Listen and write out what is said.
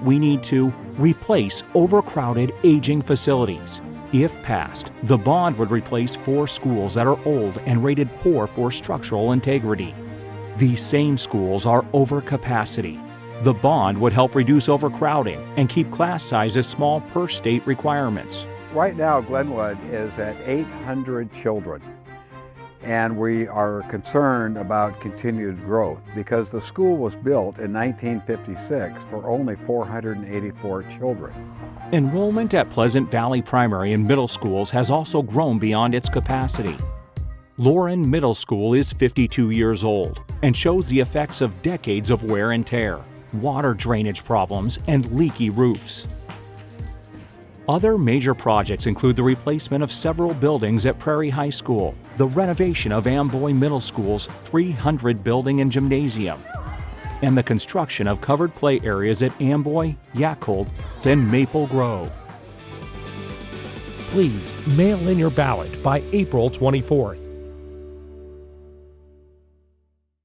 we need to replace overcrowded, aging facilities. If passed, the bond would replace 4 schools that are old and rated poor for structural integrity. These same schools are over capacity. The bond would help reduce overcrowding and keep class sizes small per state requirements. Right now, Glenwood is at 800 children, and we are concerned about continued growth because the school was built in 1956 for only 484 children. Enrollment at Pleasant Valley Primary and Middle Schools has also grown beyond its capacity. Lauren Middle School is 52 years old and shows the effects of decades of wear and tear, water drainage problems, and leaky roofs. Other major projects include the replacement of several buildings at Prairie High School, the renovation of Amboy Middle School's 300 building and gymnasium, and the construction of covered play areas at Amboy, Yacolt, and Maple Grove. Please mail in your ballot by April 24th.